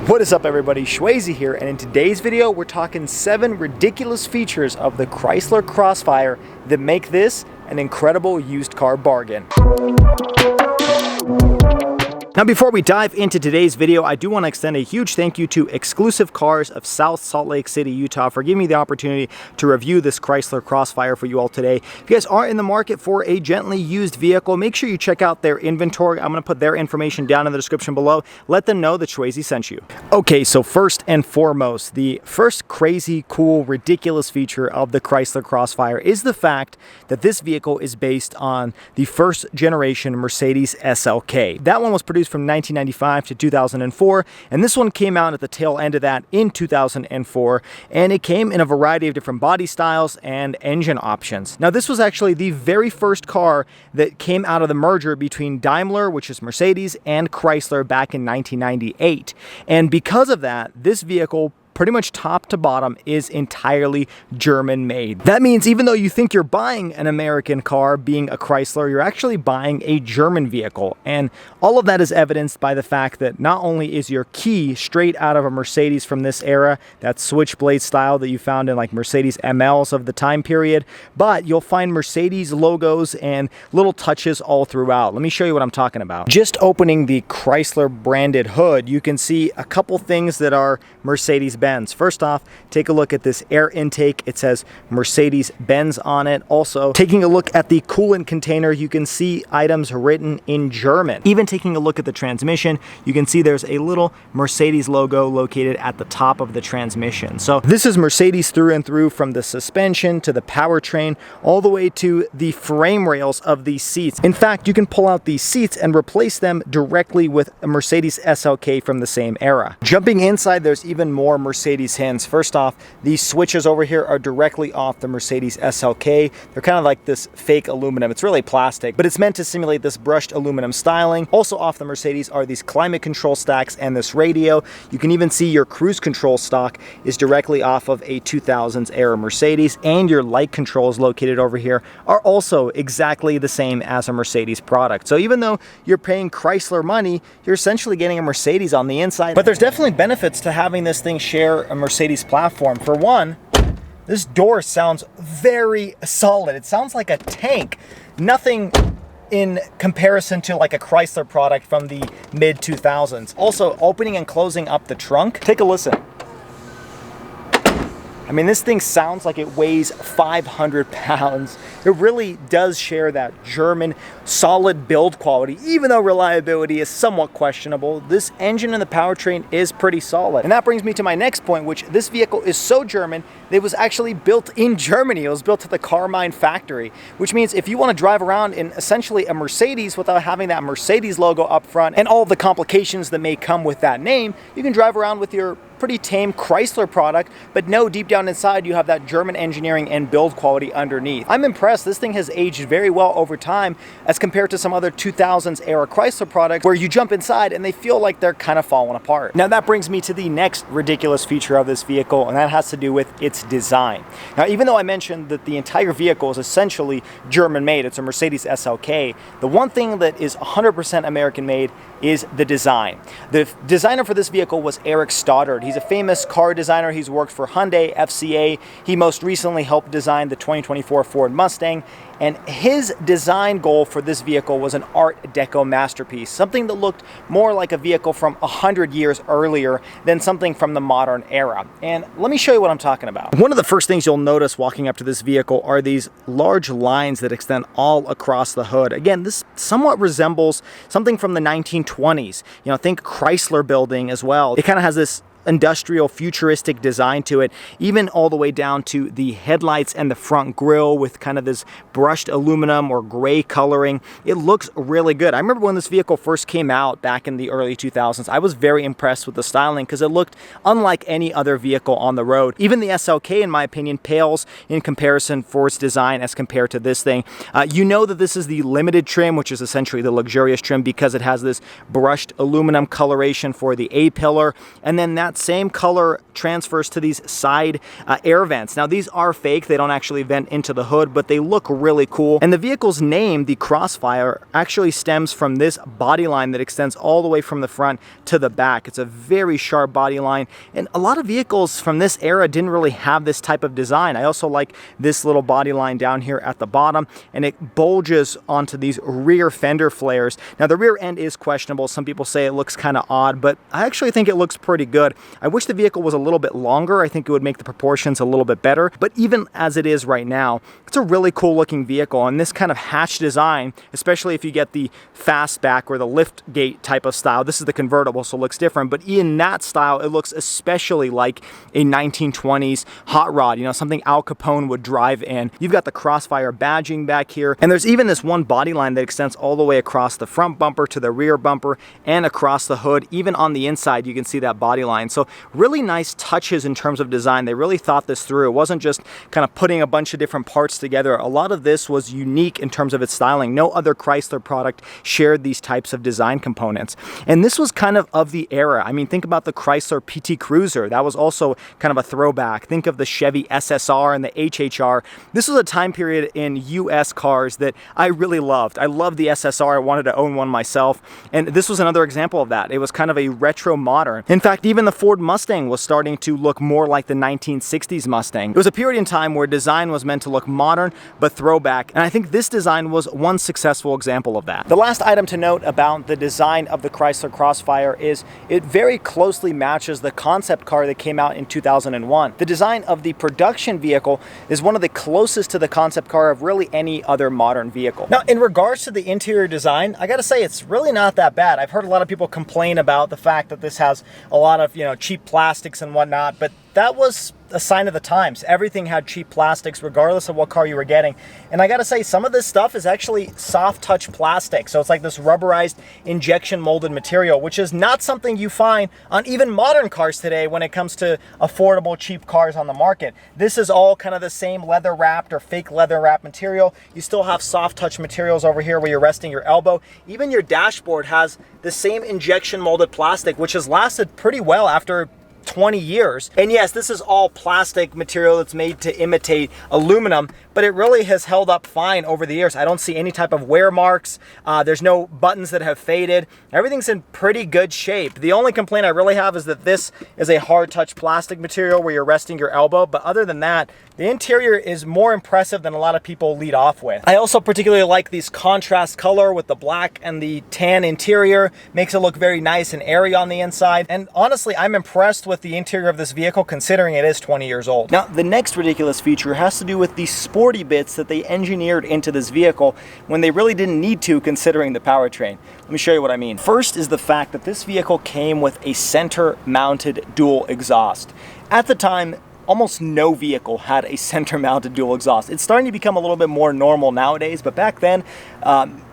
What is up, everybody? SchwayZ here, and in today's video we're talking 7 ridiculous features of the Chrysler Crossfire that make this an incredible used car bargain. Now, before we dive into today's video, I do want to extend a huge thank you to Exclusive Cars of South Salt Lake City, Utah for giving me the opportunity to review this Chrysler Crossfire for you all today. If you guys are in the market for a gently used vehicle, make sure you check out their inventory. I'm going to put their information down in the description below. Let them know that SchwayZ sent you. Okay, so first and foremost, the first crazy, cool, ridiculous feature of the Chrysler Crossfire is the fact that this vehicle is based on the first generation Mercedes SLK. That one was produced from 1995 to 2004, and this one came out at the tail end of that in 2004, and it came in a variety of different body styles and engine options. Now, this was actually the very first car that came out of the merger between Daimler, which is Mercedes, and Chrysler back in 1998, and because of that, this vehicle pretty much top to bottom is entirely German made. That means even though you think you're buying an American car being a Chrysler, you're actually buying a German vehicle. And all of that is evidenced by the fact that not only is your key straight out of a Mercedes from this era, that switchblade style that you found in like Mercedes MLs of the time period, but you'll find Mercedes logos and little touches all throughout. Let me show you what I'm talking about. Just opening the Chrysler branded hood, you can see a couple things that are Mercedes-Benz. First off, take a look at this air intake. It says Mercedes-Benz on it. Also, taking a look at the coolant container, you can see items written in German. Even taking a look at the transmission, you can see there's a little Mercedes logo located at the top of the transmission. So this is Mercedes through and through, from the suspension to the powertrain, all the way to the frame rails of these seats. In fact, you can pull out these seats and replace them directly with a Mercedes SLK from the same era. Jumping inside, there's even more Mercedes hints. First off, these switches over here are directly off the Mercedes SLK. They're kind of like this fake aluminum. It's really plastic, but it's meant to simulate this brushed aluminum styling. Also off the Mercedes are these climate control stacks and this radio. You can even see your cruise control stock is directly off of a 2000s era Mercedes, and your light controls located over here are also exactly the same as a Mercedes product. So even though you're paying Chrysler money, you're essentially getting a Mercedes on the inside. But there's definitely benefits to having this thing share a Mercedes platform. For one, this door sounds very solid. It sounds like a tank. Nothing in comparison to like a Chrysler product from the mid 2000s. Also, opening and closing up the trunk, take a listen. I mean, this thing sounds like it weighs 500 pounds. It really does share that German solid build quality. Even though reliability is somewhat questionable, this engine and the powertrain is pretty solid. And that brings me to my next point, which this vehicle is so German that it was actually built in Germany. It was built at the Carmine factory, which means if you want to drive around in essentially a Mercedes without having that Mercedes logo up front and all of the complications that may come with that name, you can drive around with your pretty tame Chrysler product, but no, deep down inside you have that German engineering and build quality underneath. I'm impressed. This thing has aged very well over time as compared to some other 2000s era Chrysler products where you jump inside and they feel like they're kind of falling apart. Now that brings me to the next ridiculous feature of this vehicle, and that has to do with its design. Now, even though I mentioned that the entire vehicle is essentially German made, it's a Mercedes SLK, the one thing that is 100% American made is the design. The designer for this vehicle was Eric Stoddard. He's a famous car designer. He's worked for Hyundai, FCA. He most recently helped design the 2024 Ford Mustang. And his design goal for this vehicle was an Art Deco masterpiece, something that looked more like a vehicle from 100 years earlier than something from the modern era. And let me show you what I'm talking about. One of the first things you'll notice walking up to this vehicle are these large lines that extend all across the hood. Again, this somewhat resembles something from the 1920s. You know, think Chrysler building as well. It kind of has this industrial futuristic design to it, even all the way down to the headlights and the front grille with kind of this brushed aluminum or gray coloring. It looks really good. I remember when this vehicle first came out back in the early 2000s, I was very impressed with the styling because it looked unlike any other vehicle on the road. Even the SLK, in my opinion, pales in comparison for its design as compared to this thing. You know that this is the limited trim, which is essentially the luxurious trim, because it has this brushed aluminum coloration for the A-pillar, and then that that same color transfers to these side air vents. Now these are fake, they don't actually vent into the hood, but they look really cool. And the vehicle's name, the Crossfire, actually stems from this body line that extends all the way from the front to the back. It's a very sharp body line, and a lot of vehicles from this era didn't really have this type of design. I also like this little body line down here at the bottom, and it bulges onto these rear fender flares. Now the rear end is questionable. Some people say it looks kind of odd, but I actually think it looks pretty good. I wish the vehicle was a little bit longer. I think it would make the proportions a little bit better, but even as it is right now, it's a really cool looking vehicle. And this kind of hatch design, especially if you get the fastback or the lift gate type of style, this is the convertible, so it looks different, but in that style it looks especially like a 1920s hot rod, you know, something Al Capone would drive in. You've got the Crossfire badging back here, and there's even this one body line that extends all the way across the front bumper to the rear bumper and across the hood. Even on the inside you can see that body line. So really nice touches in terms of design. They really thought this through. It wasn't just kind of putting a bunch of different parts together. A lot of this was unique in terms of its styling. No other Chrysler product shared these types of design components. And this was kind of the era. I mean, think about the Chrysler PT Cruiser. That was also kind of a throwback. Think of the Chevy SSR and the HHR. This was a time period in US cars that I really loved. I loved the SSR. I wanted to own one myself. And this was another example of that. It was kind of a retro modern. In fact, even the Ford Mustang was starting to look more like the 1960s Mustang. It was a period in time where design was meant to look modern but throwback, and I think this design was one successful example of that. The last item to note about the design of the Chrysler Crossfire is it very closely matches the concept car that came out in 2001. The design of the production vehicle is one of the closest to the concept car of really any other modern vehicle. Now, in regards to the interior design, I gotta say it's really not that bad. I've heard a lot of people complain about the fact that this has a lot of, you know, cheap plastics and whatnot, but that was a sign of the times. Everything had cheap plastics regardless of what car you were getting. And I gotta say, some of this stuff is actually soft touch plastic. So it's like this rubberized injection molded material, which is not something you find on even modern cars today when it comes to affordable, cheap cars on the market. This is all kind of the same leather wrapped or fake leather wrapped material. You still have soft touch materials over here where you're resting your elbow. Even your dashboard has the same injection molded plastic, which has lasted pretty well after 20 years. And yes, this is all plastic material that's made to imitate aluminum, but it really has held up fine over the years. I don't see any type of wear marks. There's no buttons that have faded. Everything's in pretty good shape. The only complaint I really have is that this is a hard touch plastic material where you're resting your elbow, but other than that, the interior is more impressive than a lot of people lead off with. I also particularly like these contrast color with the black and the tan interior. Makes it look very nice and airy on the inside. And honestly, I'm impressed with the interior of this vehicle considering it is 20 years old. Now, the next ridiculous feature has to do with the sporty bits that they engineered into this vehicle when they really didn't need to considering the powertrain. Let me show you what I mean. First is the fact that this vehicle came with a center-mounted dual exhaust. At the time, almost no vehicle had a center-mounted dual exhaust. It's starting to become a little bit more normal nowadays, but back then,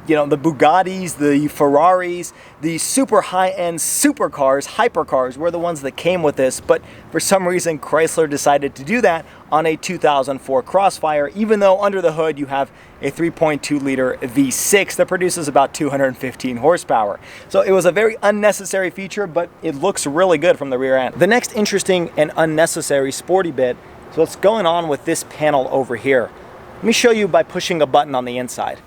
you know, the Bugattis, the Ferraris, the super high-end supercars, hypercars were the ones that came with this, but for some reason Chrysler decided to do that on a 2004 Crossfire, even though under the hood you have a 3.2 liter V6 that produces about 215 horsepower. So it was a very unnecessary feature, but it looks really good from the rear end. The next interesting and unnecessary sporty bit is what's going on with this panel over here. Let me show you by pushing a button on the inside.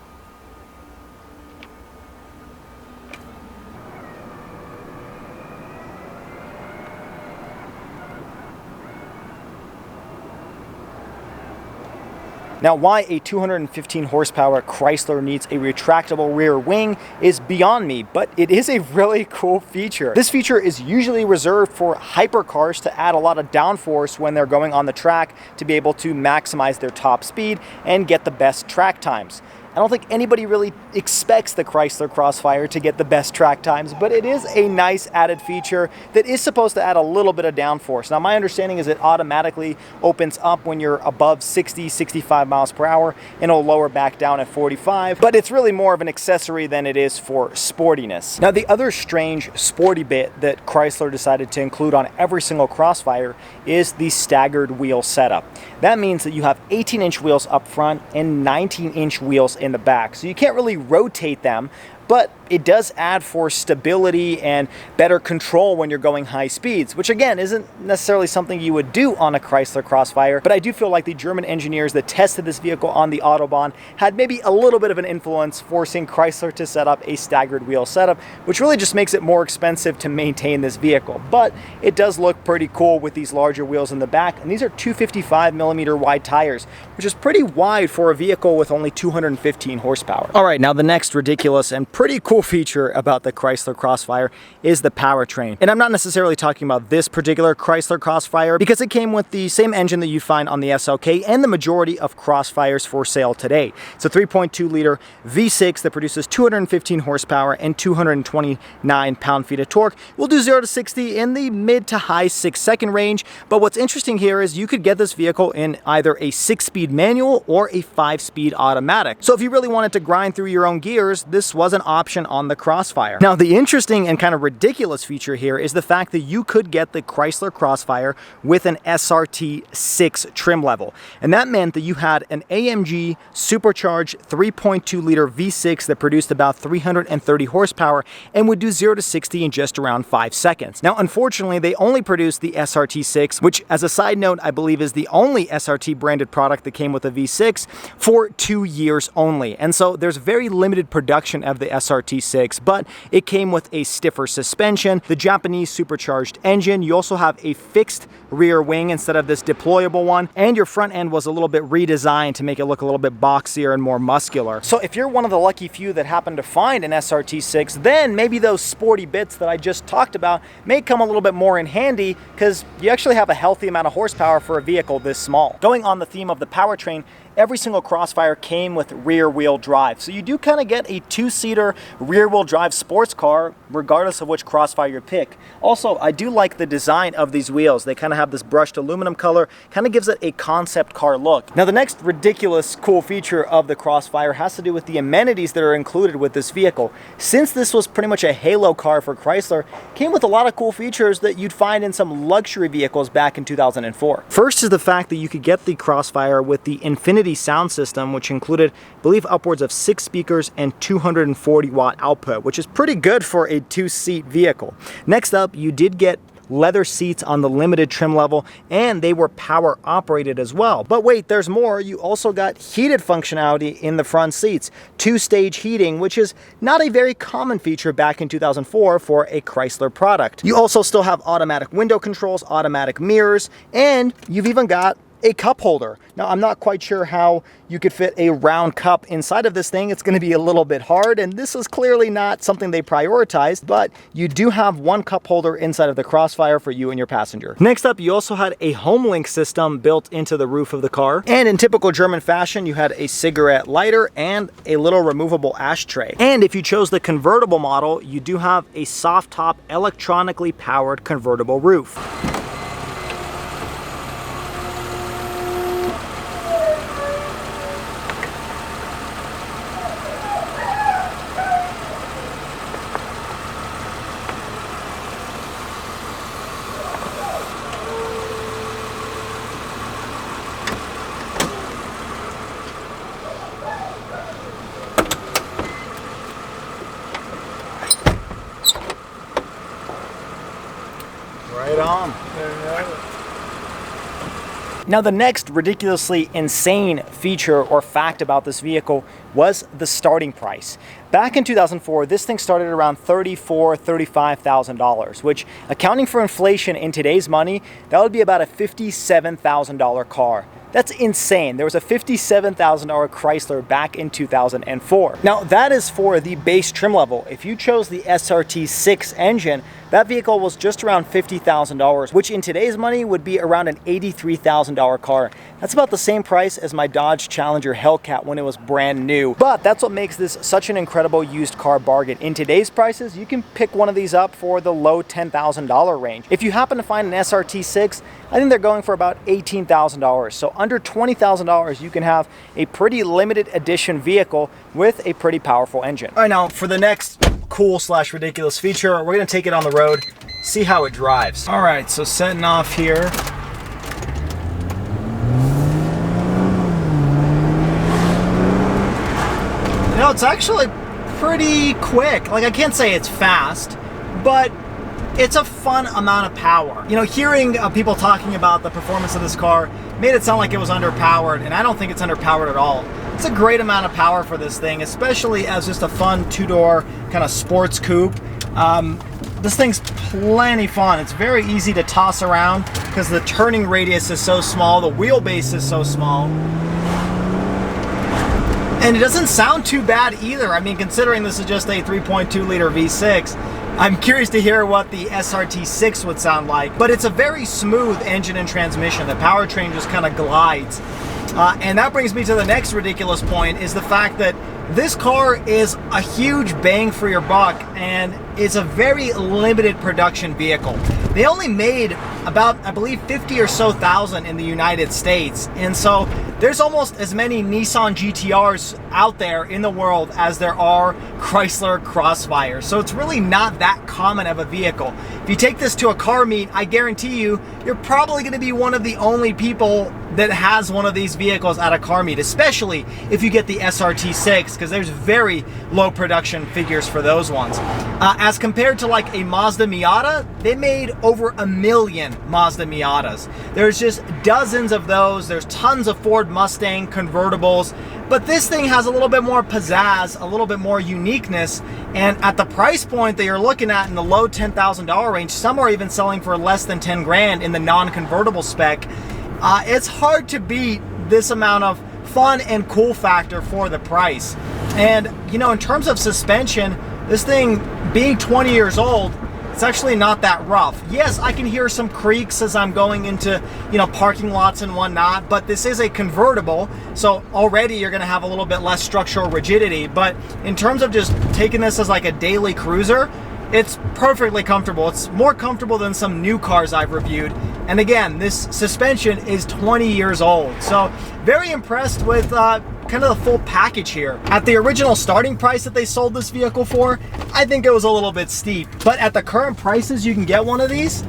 Now, why a 215 horsepower Chrysler needs a retractable rear wing is beyond me, but it is a really cool feature. This feature is usually reserved for hypercars to add a lot of downforce when they're going on the track to be able to maximize their top speed and get the best track times. I don't think anybody really expects the Chrysler Crossfire to get the best track times, but it is a nice added feature that is supposed to add a little bit of downforce. Now, my understanding is it automatically opens up when you're above 60, 65 miles per hour, and it'll lower back down at 45, but it's really more of an accessory than it is for sportiness. Now, the other strange sporty bit that Chrysler decided to include on every single Crossfire is the staggered wheel setup. That means that you have 18-inch wheels up front and 19-inch wheels in the back. So you can't really rotate them but it does add for stability and better control when you're going high speeds, which again isn't necessarily something you would do on a Chrysler Crossfire, but I do feel like the German engineers that tested this vehicle on the Autobahn had maybe a little bit of an influence, forcing Chrysler to set up a staggered wheel setup, which really just makes it more expensive to maintain this vehicle. But it does look pretty cool with these larger wheels in the back, and these are 255mm wide tires, which is pretty wide for a vehicle with only 215 horsepower. All right, now the next ridiculous and pretty cool feature about the Chrysler Crossfire is the powertrain. And I'm not necessarily talking about this particular Chrysler Crossfire because it came with the same engine that you find on the SLK and the majority of Crossfires for sale today. It's a 3.2 liter V6 that produces 215 horsepower and 229 pound-feet of torque. We'll do 0 to 60 in the mid to high 6-second range, but what's interesting here is you could get this vehicle in either a 6-speed manual or a 5-speed automatic. So if you really wanted to grind through your own gears, this was an option on the Crossfire. Now, the interesting and kind of ridiculous feature here is the fact that you could get the Chrysler Crossfire with an SRT6 trim level. And that meant that you had an AMG supercharged 3.2 liter V6 that produced about 330 horsepower and would do 0 to 60 in just around 5 seconds. Now, unfortunately, they only produced the SRT6, which, as a side note, I believe is the only SRT branded product that came with a V6 for 2 years only. And so there's very limited production of the SRT6, but it came with a stiffer suspension, the Japanese supercharged engine. You also have a fixed rear wing instead of this deployable one, and your front end was a little bit redesigned to make it look a little bit boxier and more muscular. So if you're one of the lucky few that happen to find an SRT6, then maybe those sporty bits that I just talked about may come a little bit more in handy because you actually have a healthy amount of horsepower for a vehicle this small. Going on the theme of the powertrain, every single Crossfire came with rear-wheel drive. So you do kind of get a 2-seater rear-wheel drive sports car, regardless of which Crossfire you pick. Also, I do like the design of these wheels. They kind of have this brushed aluminum color, kind of gives it a concept car look. Now, the next ridiculous cool feature of the Crossfire has to do with the amenities that are included with this vehicle. Since this was pretty much a halo car for Chrysler, it came with a lot of cool features that you'd find in some luxury vehicles back in 2004. First is the fact that you could get the Crossfire with the Infinity sound system, which included, I believe, upwards of 6 speakers and 240 watt output, which is pretty good for a 2-seat vehicle. Next up, you did get leather seats on the limited trim level, and they were power operated as well. But wait, there's more. You also got heated functionality in the front seats, 2-stage heating, which is not a very common feature back in 2004 for a Chrysler product. You also still have automatic window controls, automatic mirrors, and you've even got a cup holder. Now, I'm not quite sure how you could fit a round cup inside of this thing. It's going to be a little bit hard, and this is clearly not something they prioritized, but you do have one cup holder inside of the Crossfire for you and your passenger. Next up, you also had a HomeLink system built into the roof of the car, and in typical German fashion, you had a cigarette lighter and a little removable ashtray. And if you chose the convertible model, you do have a soft top electronically powered convertible roof. Right on. Now, the next ridiculously insane feature or fact about this vehicle was the starting price. Back in 2004, this thing started around $34,000, $35,000, which, accounting for inflation in today's money, that would be about a $57,000 car. That's insane. There was a $57,000 Chrysler back in 2004. Now, that is for the base trim level. If you chose the SRT6 engine, that vehicle was just around $50,000, which in today's money would be around an $83,000 car. That's about the same price as my Dodge Challenger Hellcat when it was brand new. But that's what makes this such an incredible used car bargain. In today's prices, you can pick one of these up for the low $10,000 range. If you happen to find an SRT6, I think they're going for about $18,000. So under $20,000, you can have a pretty limited edition vehicle with a pretty powerful engine. All right, now for the next cool / ridiculous feature, we're gonna take it on the road, see how it drives. All right, so setting off here. You know, it's actually pretty quick. Like, I can't say it's fast, but it's a fun amount of power. You know, hearing people talking about the performance of this car made it sound like it was underpowered, and I don't think it's underpowered at all. It's a great amount of power for this thing, especially as just a fun two-door kind of sports coupe. This thing's plenty fun. It's very easy to toss around because the turning radius is so small, the wheelbase is so small. And it doesn't sound too bad either. I mean, considering this is just a 3.2 liter V6, I'm curious to hear what the SRT6 would sound like. But it's a very smooth engine and transmission. The powertrain just kind of glides. And that brings me to the next ridiculous point, is the fact that this car is a huge bang for your buck, and it's a very limited production vehicle. They only made about, I believe, 50 or so thousand in the United States. And so there's almost as many Nissan GTRs out there in the world as there are Chrysler Crossfires. So it's really not that common of a vehicle. If you take this to a car meet, I guarantee you, you're probably going to be one of the only people that has one of these vehicles at a car meet, especially if you get the SRT6, because there's very low production figures for those ones. As compared to like a Mazda Miata, they made over 1 million Mazda Miatas. There's just dozens of those. There's tons of Ford Mustang convertibles, but this thing has a little bit more pizzazz, a little bit more uniqueness, and at the price point that you're looking at in the low $10,000 range, some are even selling for less than 10 grand in the non-convertible spec. It's hard to beat this amount of fun and cool factor for the price. And, you know, in terms of suspension, this thing being 20 years old, it's actually not that rough. Yes, I can hear some creaks as I'm going into, you know, parking lots and whatnot, but this is a convertible, so already you're gonna have a little bit less structural rigidity. But in terms of just taking this as like a daily cruiser, it's perfectly comfortable. It's more comfortable than some new cars I've reviewed. And again, this suspension is 20 years old. So very impressed with kind of the full package here. At the original starting price that they sold this vehicle for, I think it was a little bit steep. But at the current prices you can get one of these,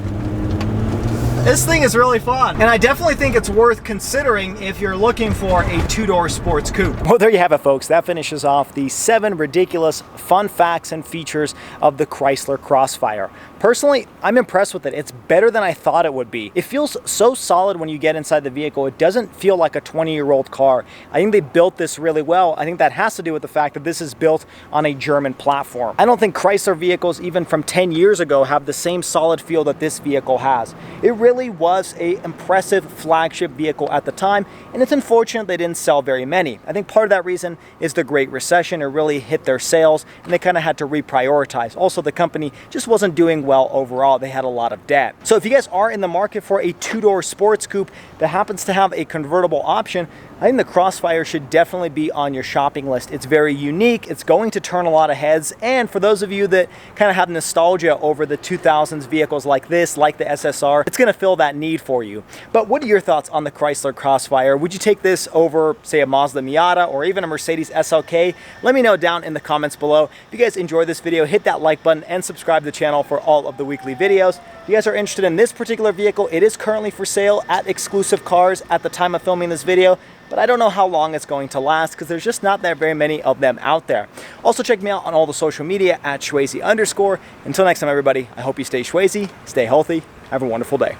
this thing is really fun. And I definitely think it's worth considering if you're looking for a two-door sports coupe. Well, there you have it, folks. That finishes off the 7 ridiculous fun facts and features of the Chrysler Crossfire. Personally, I'm impressed with it. It's better than I thought it would be. It feels so solid when you get inside the vehicle. It doesn't feel like a 20-year-old car. I think they built this really well. I think that has to do with the fact that this is built on a German platform. I don't think Chrysler vehicles, even from 10 years ago, have the same solid feel that this vehicle has. It really was an impressive flagship vehicle at the time, and it's unfortunate they didn't sell very many. I think part of that reason is the Great Recession. It really hit their sales, and they kind of had to reprioritize. Also, the company just wasn't doing well overall. They had a lot of debt. So if you guys are in the market for a two-door sports coupe that happens to have a convertible option, I think the Crossfire should definitely be on your shopping list. It's very unique. It's going to turn a lot of heads. And for those of you that kind of have nostalgia over the 2000s vehicles like this, like the SSR, it's going to fill that need for you. But what are your thoughts on the Chrysler Crossfire? Would you take this over, say, a Mazda Miata or even a Mercedes SLK? Let me know down in the comments below. If you guys enjoyed this video, hit that like button and subscribe to the channel for all of the weekly videos. If you guys are interested in this particular vehicle, it is currently for sale at Exclusive Cars at the time of filming this video, but I don't know how long it's going to last because there's just not that very many of them out there. Also, check me out on all the social media at SchwayZ_. Until next time, everybody, I hope you stay SchwayZ, stay healthy, have a wonderful day.